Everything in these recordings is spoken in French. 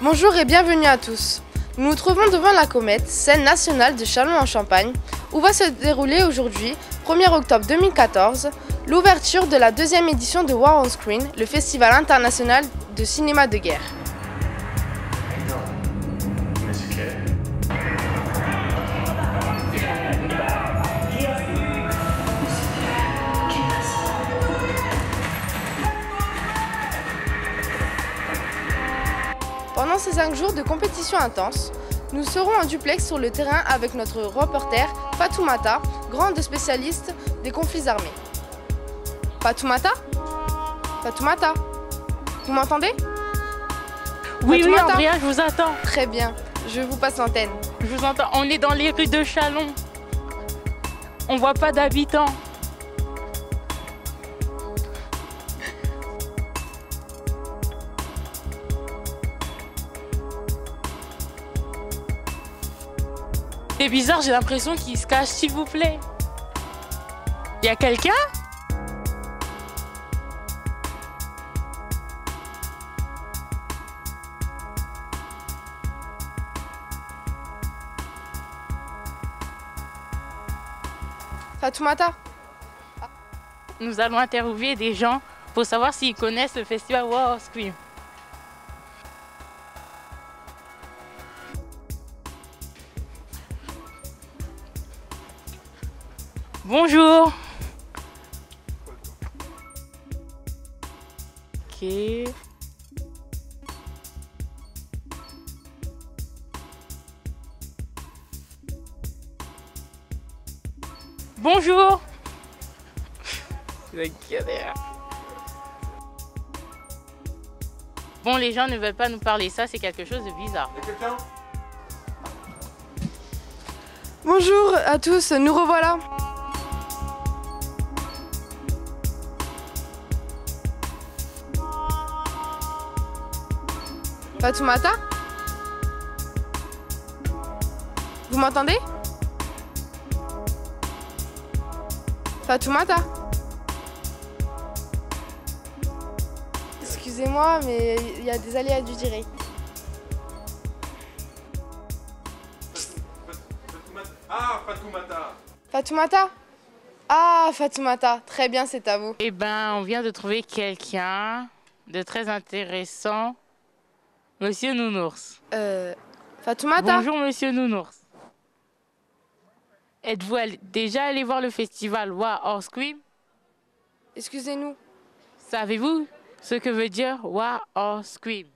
Bonjour et bienvenue à tous. Nous nous trouvons devant la Comète, scène nationale de Châlons-en-Champagne, où va se dérouler aujourd'hui, 1er octobre 2014, l'ouverture de la deuxième édition de War on Screen, le festival international de cinéma de guerre. Pendant ces 5 jours de compétition intense, nous serons en duplex sur le terrain avec notre reporter Fatoumata, grande spécialiste des conflits armés. Fatoumata? Fatoumata? Vous m'entendez? Oui, Fatoumata? oui, Andrea, je vous attends. Très bien, je vous passe l'antenne. Je vous entends. On est dans les rues de Châlons. On voit pas d'habitants. C'est bizarre, j'ai l'impression qu'il se cache, s'il vous plaît. Y a quelqu'un? Fatoumata? Nous allons interviewer des gens pour savoir s'ils connaissent le festival War on Screen. Bonjour. Ok. Bonjour. Bon, les gens ne veulent pas nous parler, ça c'est quelque chose de bizarre. Y a quelqu'un? Bonjour à tous, nous revoilà. Fatoumata? Vous m'entendez? Fatoumata? Excusez-moi, mais il y a des aléas du direct. Ah, Fatoumata! Fatoumata? Ah, Fatoumata, très bien, c'est à vous. Eh ben, on vient de trouver quelqu'un de très intéressant. Monsieur Nounours. Fatoumata? Bonjour, Monsieur Nounours. Êtes-vous déjà allé voir le festival War on Screen? Excusez-nous. Savez-vous ce que veut dire War on Screen?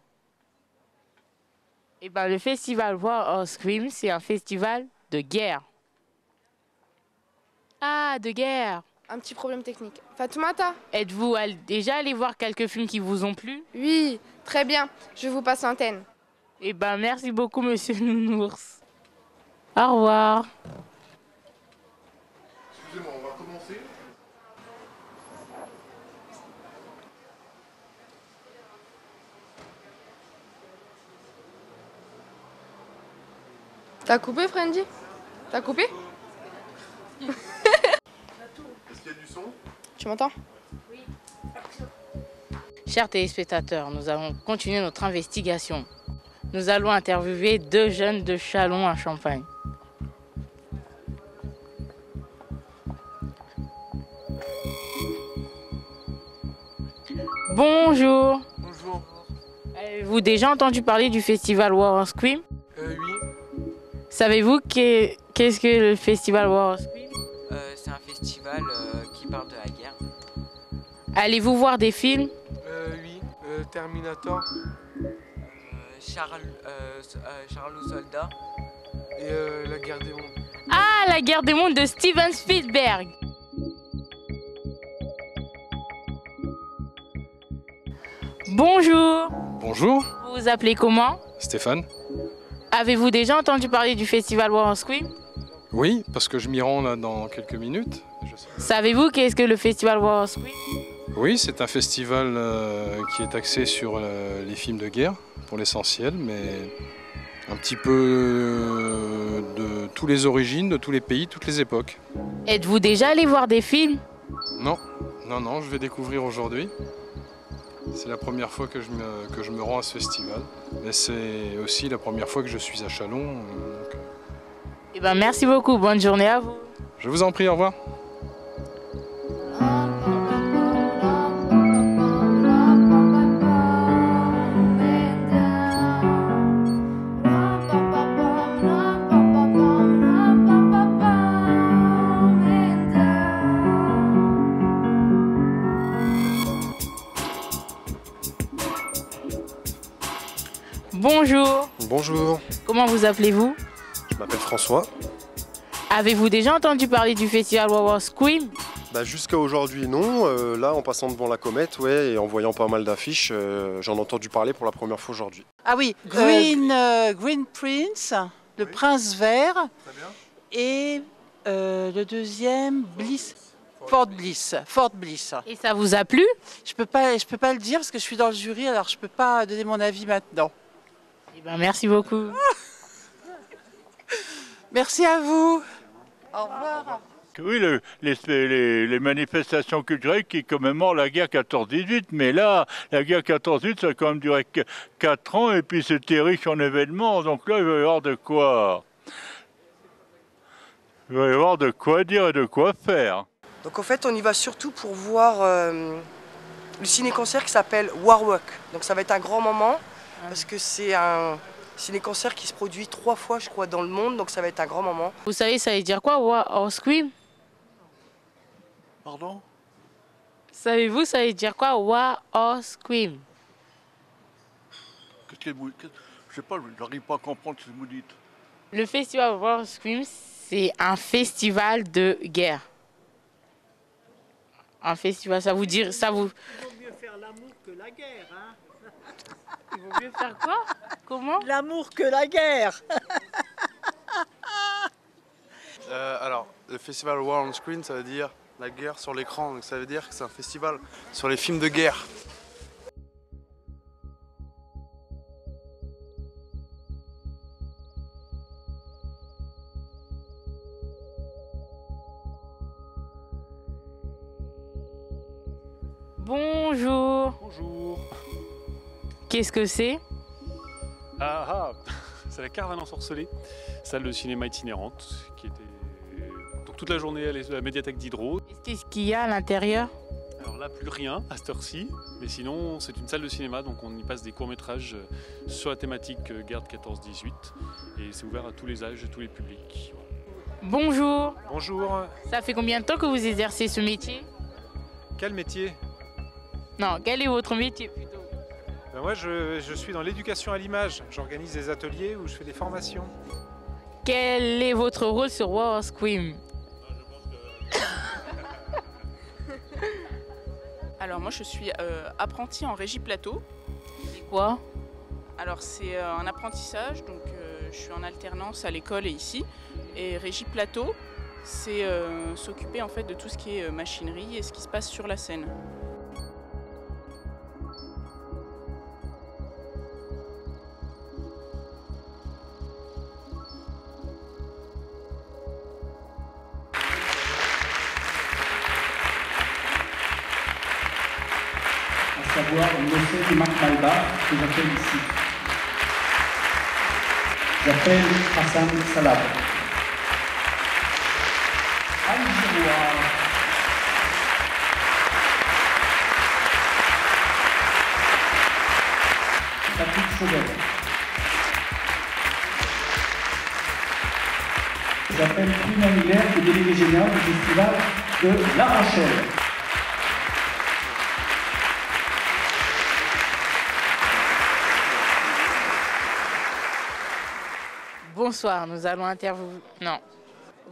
Eh ben, le festival War on Screen, c'est un festival de guerre. Ah, de guerre. Un petit problème technique. Fatoumata? Êtes-vous déjà allé voir quelques films qui vous ont plu? Oui, très bien, je vous passe l'antenne. Eh ben, merci beaucoup, Monsieur Nounours. Au revoir. Excusez-moi, on va recommencer. T'as coupé, Friendy? T'as coupé? Est-ce qu'il y a du son? Tu m'entends? Chers téléspectateurs, nous allons continuer notre investigation. Nous allons interviewer 2 jeunes de Châlons-en-Champagne. Bonjour. Bonjour. Avez-vous déjà entendu parler du festival War on Screen? Oui. Savez-vous qu'est-ce que le festival War on Screen? C'est un festival qui parle de la guerre. Allez-vous voir des films? Oui. Terminator. Charles le soldat. Et la guerre des mondes. Ah, la guerre des mondes de Steven Spielberg. Bonjour. Bonjour, Vous vous appelez comment? Stéphane. Avez-vous déjà entendu parler du festival War on Screen? Oui, parce que je m'y rends là dans quelques minutes. Savez-vous qu'est-ce que le festival War on Screen? Oui, c'est un festival qui est axé sur les films de guerre, pour l'essentiel, mais un petit peu de toutes les origines, de tous les pays, toutes les époques. Êtes-vous déjà allé voir des films? Non, non, je vais découvrir aujourd'hui. C'est la première fois que je me rends à ce festival. Mais c'est aussi la première fois que je suis à Châlons. Eh ben, merci beaucoup, bonne journée à vous. Je vous en prie, au revoir. Bonjour. Bonjour, Comment vous appelez-vous? je m'appelle François. Avez-vous déjà entendu parler du festival Wawa Scream? Jusqu'à aujourd'hui, non. Là, en passant devant la comète, ouais, et en voyant pas mal d'affiches, j'en ai entendu parler pour la première fois aujourd'hui. Ah oui, Green Prince, le prince vert, et le deuxième, Fort Bliss. Et ça vous a plu? Je peux pas le dire parce que je suis dans le jury, alors je peux pas donner mon avis maintenant. Eh ben, merci beaucoup. Merci à vous. Au revoir. Oui, les manifestations culturelles qui commémorent la guerre 14-18, mais là, la guerre 14-18, ça a quand même duré 4 ans, et puis c'était riche en événements, donc là, il va y avoir de quoi. Il va y avoir de quoi dire et de quoi faire. Donc en fait, on y va surtout pour voir le ciné-concert qui s'appelle Warwork. Donc ça va être un grand moment, parce que c'est un ciné-concert qui se produit 3 fois, je crois, dans le monde, donc ça va être un grand moment. Vous savez, ça veut dire quoi, Wawa Scream? Pardon? Savez-vous, ça veut dire quoi, Wawa Scream? Je sais pas, j'arrive pas à comprendre ce que vous dites. Le festival Wawa Scream, c'est un festival de guerre. Un festival, ça vous dire, ça vous... Il vaut mieux faire l'amour que la guerre, hein? Il vaut mieux faire quoi? Comment? L'amour que la guerre. Alors, le festival War on Screen, ça veut dire la guerre sur l'écran. Donc ça veut dire que c'est un festival sur les films de guerre. Bonjour. Bonjour. Qu'est-ce que c'est? C'est la Caravane ensorcelée, salle de cinéma itinérante qui était donc toute la journée à la médiathèque d'Hydro. Qu'est-ce qu'il y a à l'intérieur? Alors là, plus rien à cette heure-ci, mais sinon c'est une salle de cinéma, donc on y passe des courts-métrages sur la thématique guerre de 14-18 et c'est ouvert à tous les âges et tous les publics. Bonjour. Bonjour. Ça fait combien de temps que vous exercez ce métier? Quel métier? Non, quel est votre métier plutôt? Moi je suis dans l'éducation à l'image, j'organise des ateliers où je fais des formations. Quel est votre rôle sur Wawa Scream? Alors moi je suis apprentie en régie plateau. C'est quoi? Alors c'est un apprentissage, donc je suis en alternance à l'école et ici. Et régie plateau, c'est s'occuper en fait de tout ce qui est machinerie et ce qui se passe sur la scène. À savoir Monsieur Marc Malba, que j'appelle ici. J'appelle Hassan Salab. Algérois. Patrick Chauvet. J'appelle Prima Miller, le délégué général du festival de La Rochelle. Bonsoir, nous allons interviewer... Non.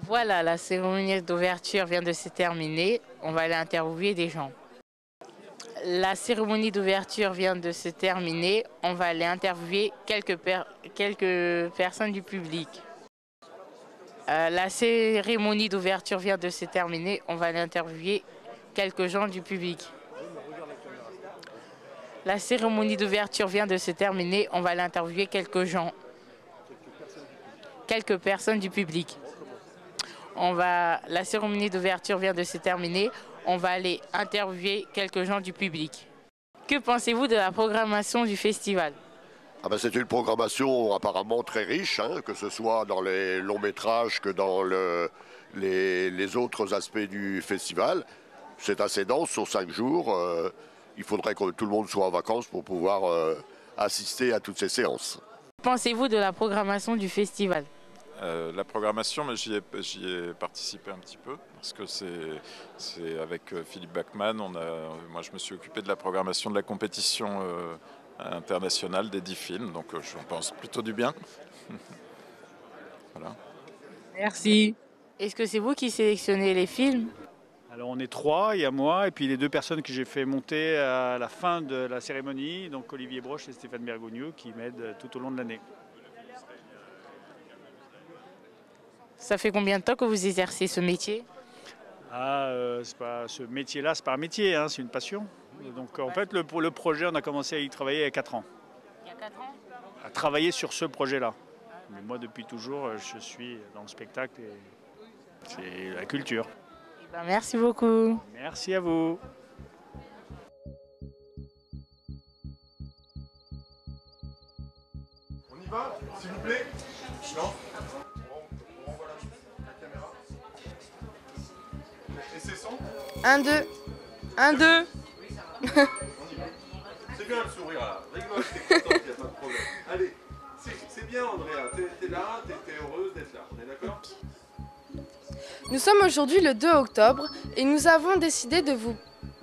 Voilà, la cérémonie d'ouverture vient de se terminer. On va aller interviewer des gens. La cérémonie d'ouverture vient de se terminer. On va aller interviewer quelques personnes du public. La cérémonie d'ouverture vient de se terminer. On va aller interviewer quelques gens du public. La cérémonie d'ouverture vient de se terminer. On va aller interviewer quelques gens. Quelques personnes du public. La cérémonie d'ouverture vient de se terminer. On va aller interviewer quelques gens du public. Que pensez-vous de la programmation du festival? Ah ben, c'est une programmation apparemment très riche, hein, que ce soit dans les longs métrages que dans les autres aspects du festival. C'est assez dense sur 5 jours. Il faudrait que tout le monde soit en vacances pour pouvoir assister à toutes ces séances. Que pensez-vous de la programmation du festival? La programmation, j'y ai participé un petit peu parce que c'est avec Philippe Bachmann. Moi, je me suis occupé de la programmation de la compétition internationale des 10 films, donc j'en pense plutôt du bien. Voilà. Merci. Est-ce que c'est vous qui sélectionnez les films? Alors on est 3, il y a moi et puis les 2 personnes que j'ai fait monter à la fin de la cérémonie, donc Olivier Broche et Stéphane Bergogneau qui m'aident tout au long de l'année. Ça fait combien de temps que vous exercez ce métier? Ce métier-là, c'est pas un métier, hein, c'est une passion. Donc en fait, le projet, on a commencé à y travailler il y a 4 ans. Il y a 4 ans? À travailler sur ce projet-là. Mais moi, depuis toujours, je suis dans le spectacle et c'est la culture. Eh ben, merci beaucoup. Merci à vous. On y va, s'il vous plaît? Non? Et c'est son? 1, 2. 1, 2. C'est bien le sourire là. Rigole, t'es contente, y a pas de problème. Allez, c'est bien Andrea, t'es là, t'es heureuse d'être là, on est d'accord? Nous sommes aujourd'hui le 2 octobre et nous avons décidé de vous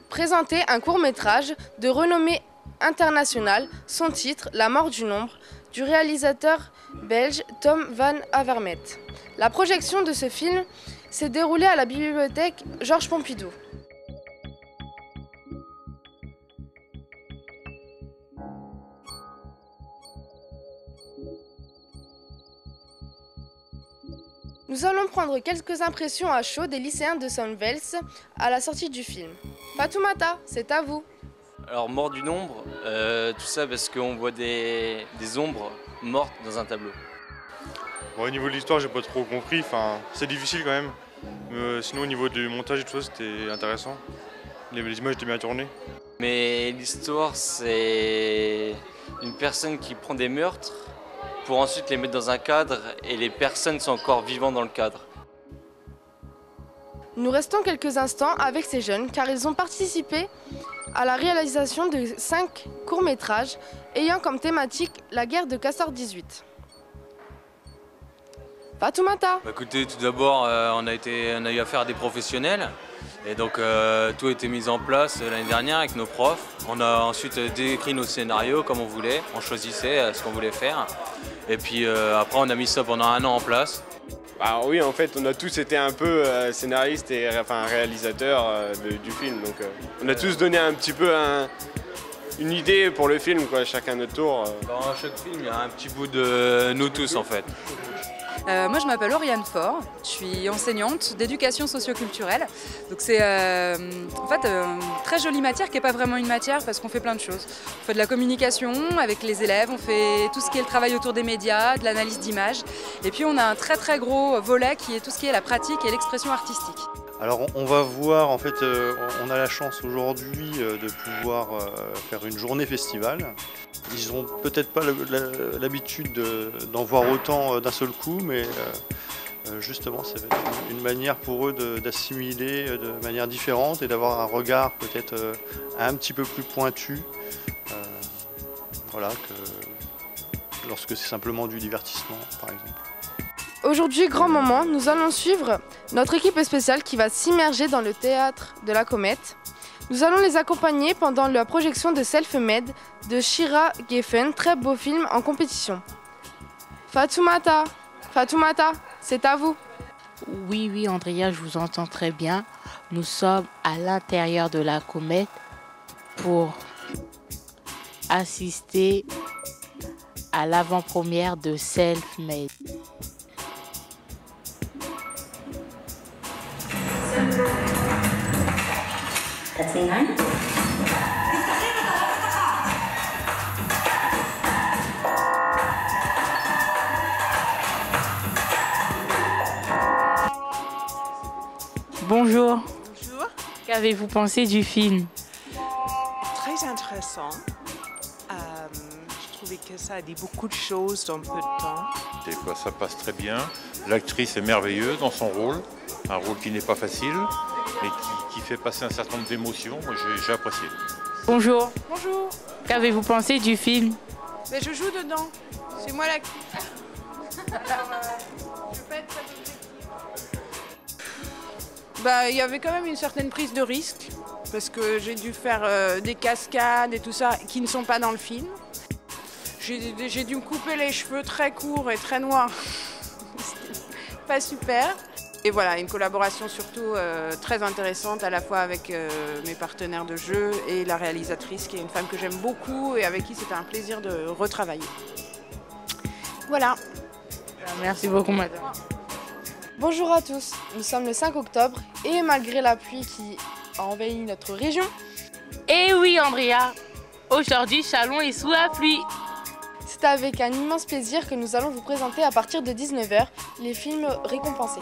présenter un court-métrage de renommée internationale, son titre La mort du nombre, du réalisateur belge Tom van Avermaet. La projection de ce film s'est déroulée à la bibliothèque Georges Pompidou. Nous allons prendre quelques impressions à chaud des lycéens de Sonnevels à la sortie du film. Fatoumata, c'est à vous. Alors, mort du nombre, tout ça parce qu'on voit des ombres mortes dans un tableau. Bon, au niveau de l'histoire, j'ai pas trop compris, c'est difficile quand même. Sinon, au niveau du montage et tout ça, c'était intéressant. Les images étaient bien tournées. Mais l'histoire, c'est une personne qui prend des meurtres pour ensuite les mettre dans un cadre et les personnes sont encore vivantes dans le cadre. Nous restons quelques instants avec ces jeunes car ils ont participé à la réalisation de 5 courts-métrages ayant comme thématique la guerre de Castor 18. Fatoumata. Écoutez, tout d'abord, on a eu affaire à des professionnels. Et donc tout a été mis en place l'année dernière avec nos profs. On a ensuite décrit nos scénarios comme on voulait, on choisissait ce qu'on voulait faire. Et puis après on a mis ça pendant 1 an en place. Bah oui, en fait on a tous été un peu scénaristes et réalisateurs du film. Donc on a tous donné un petit peu une idée pour le film, quoi, chacun notre tour. Dans chaque film il y a un petit bout de nous tous en fait. Moi je m'appelle Oriane Faure, je suis enseignante d'éducation socio-culturelle. Donc c'est en fait une très jolie matière qui n'est pas vraiment une matière parce qu'on fait plein de choses. On fait de la communication avec les élèves, on fait tout ce qui est le travail autour des médias, de l'analyse d'images. Et puis on a un très gros volet qui est tout ce qui est la pratique et l'expression artistique. Alors on va voir, en fait, on a la chance aujourd'hui de pouvoir faire une journée festival. Ils n'ont peut-être pas l'habitude d'en voir autant d'un seul coup, mais justement ça va être une manière pour eux d'assimiler de manière différente et d'avoir un regard peut-être un petit peu plus pointu, voilà, que lorsque c'est simplement du divertissement par exemple. Aujourd'hui, grand moment, nous allons suivre notre équipe spéciale qui va s'immerger dans le théâtre de la Comète. Nous allons les accompagner pendant la projection de Self-Made de Shira Geffen, très beau film en compétition. Fatoumata, c'est à vous. Oui, Andrea, je vous entends très bien. Nous sommes à l'intérieur de la Comète pour assister à l'avant-première de Self-Made. Bonjour. Bonjour. Qu'avez-vous pensé du film? Très très intéressant. Je trouvais que ça a dit beaucoup de choses dans peu de temps. Des fois, ça passe très bien. L'actrice est merveilleuse dans son rôle, un rôle qui n'est pas facile, mais qui fait passer un certain nombre d'émotions. Moi, j'ai apprécié. Bonjour. Bonjour. Qu'avez-vous pensé du film? Mais je joue dedans. C'est moi l'actrice. Alors, je peux être très objective. Il y avait quand même une certaine prise de risque, parce que j'ai dû faire des cascades et tout ça qui ne sont pas dans le film. J'ai dû me couper les cheveux très courts et très noirs. C'était pas super. Et voilà, une collaboration surtout très intéressante à la fois avec mes partenaires de jeu et la réalisatrice qui est une femme que j'aime beaucoup et avec qui c'était un plaisir de retravailler. Voilà. Merci beaucoup, madame. Bonjour à tous, nous sommes le 5 octobre et malgré la pluie qui a envahi notre région... Eh oui, Andrea, aujourd'hui, Châlons est sous la pluie. C'est avec un immense plaisir que nous allons vous présenter à partir de 19 h les films récompensés.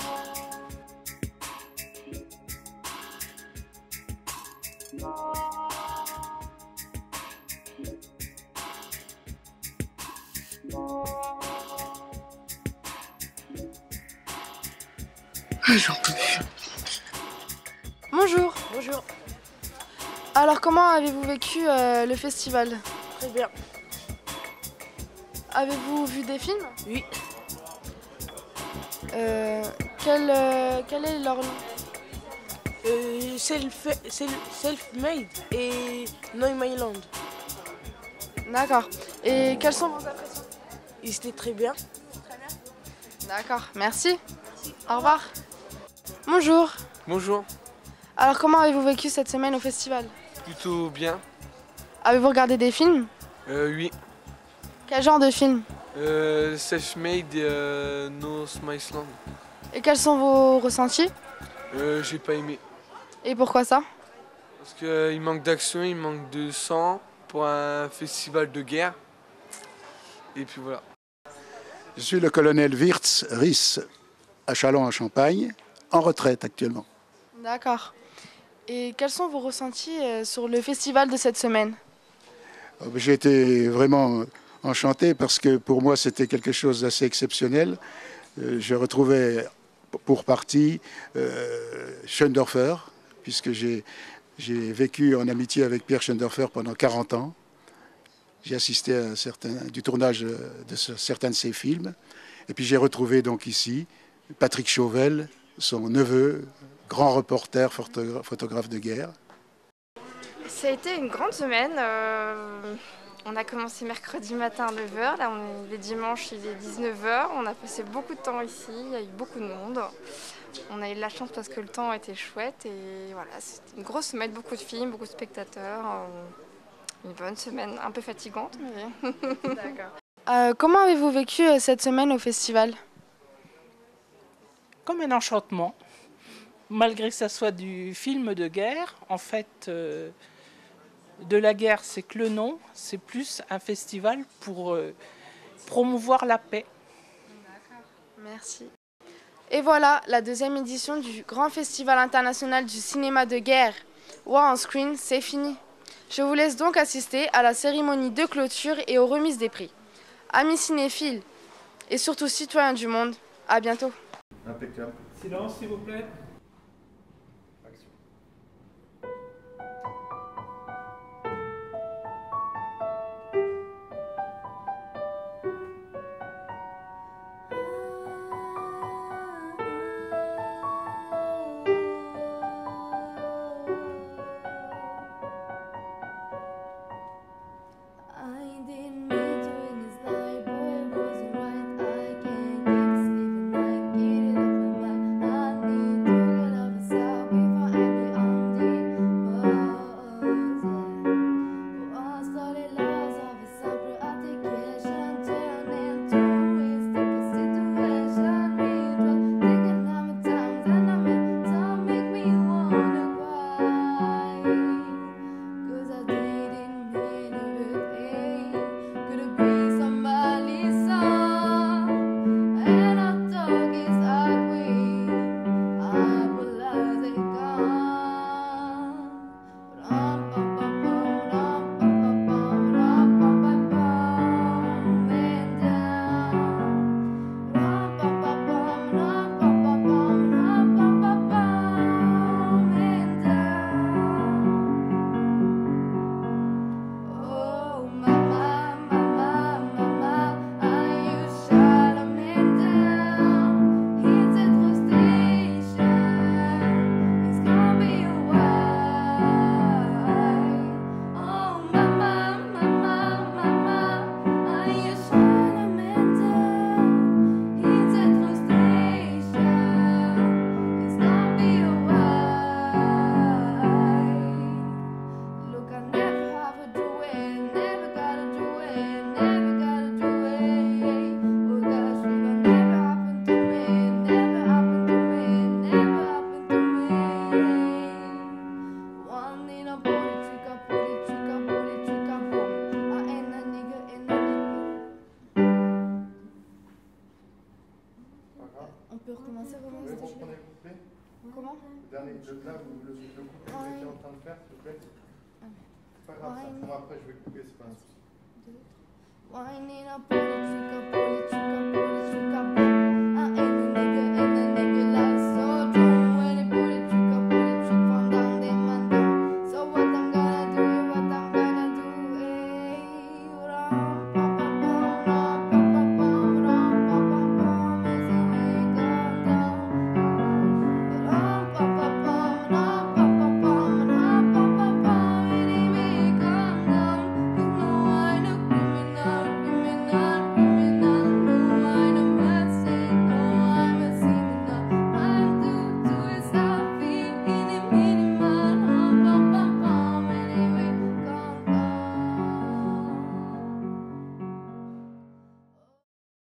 J'en peux plus. Bonjour. Bonjour. Alors comment avez-vous vécu le festival? Très bien. Avez-vous vu des films? Oui. Quel est leur nom? Self-Made et No My Land. D'accord. Et quelles sont vos impressions? Ils étaient très bien. Très bien. D'accord, merci. Au revoir. Bonjour. Bonjour. Alors comment avez-vous vécu cette semaine au festival? Plutôt bien. Avez-vous regardé des films? Oui. Quel genre de film? Self-Made et No Man's Land. Et quels sont vos ressentis? J'ai pas aimé. Et pourquoi ça? Parce qu'il manque d'action, il manque de sang pour un festival de guerre. Et puis voilà. Je suis le colonel Wirtz Ries à Châlons en Champagne, en retraite actuellement. D'accord. Et quels sont vos ressentis sur le festival de cette semaine? J'ai été vraiment enchanté parce que pour moi c'était quelque chose d'assez exceptionnel. Je retrouvais pour partie Schoendorfer, puisque j'ai vécu en amitié avec Pierre Schoendorfer pendant 40 ans. J'ai assisté à du tournage de certains de ses films. Et puis j'ai retrouvé donc ici Patrick Chauvel, son neveu, grand reporter, photographe de guerre. Ça a été une grande semaine. On a commencé mercredi matin à 9 h. Là, il est dimanche, il est 19 h. On a passé beaucoup de temps ici. Il y a eu beaucoup de monde. On a eu de la chance parce que le temps était chouette. Et voilà, c'était une grosse semaine, beaucoup de films, beaucoup de spectateurs. Une bonne semaine, un peu fatigante, mais... D'accord. Comment avez-vous vécu cette semaine au festival? Comme un enchantement. Malgré que ça soit du film de guerre, en fait, de la guerre, c'est que le nom, c'est plus un festival pour promouvoir la paix. D'accord, merci. Et voilà, la deuxième édition du Grand Festival international du cinéma de guerre War on Screen, c'est fini. Je vous laisse donc assister à la cérémonie de clôture et aux remises des prix. Amis cinéphiles et surtout citoyens du monde, à bientôt. Impeccable. Silence, s'il vous plaît. I là, le coup que vous étiez en train de faire, s'il vous plaît. C'est pas grave, ça. Bon, après, je vais couper, c'est pas un souci. Winding up, pull it, trigger, pull it, trigger, pull it, trigger.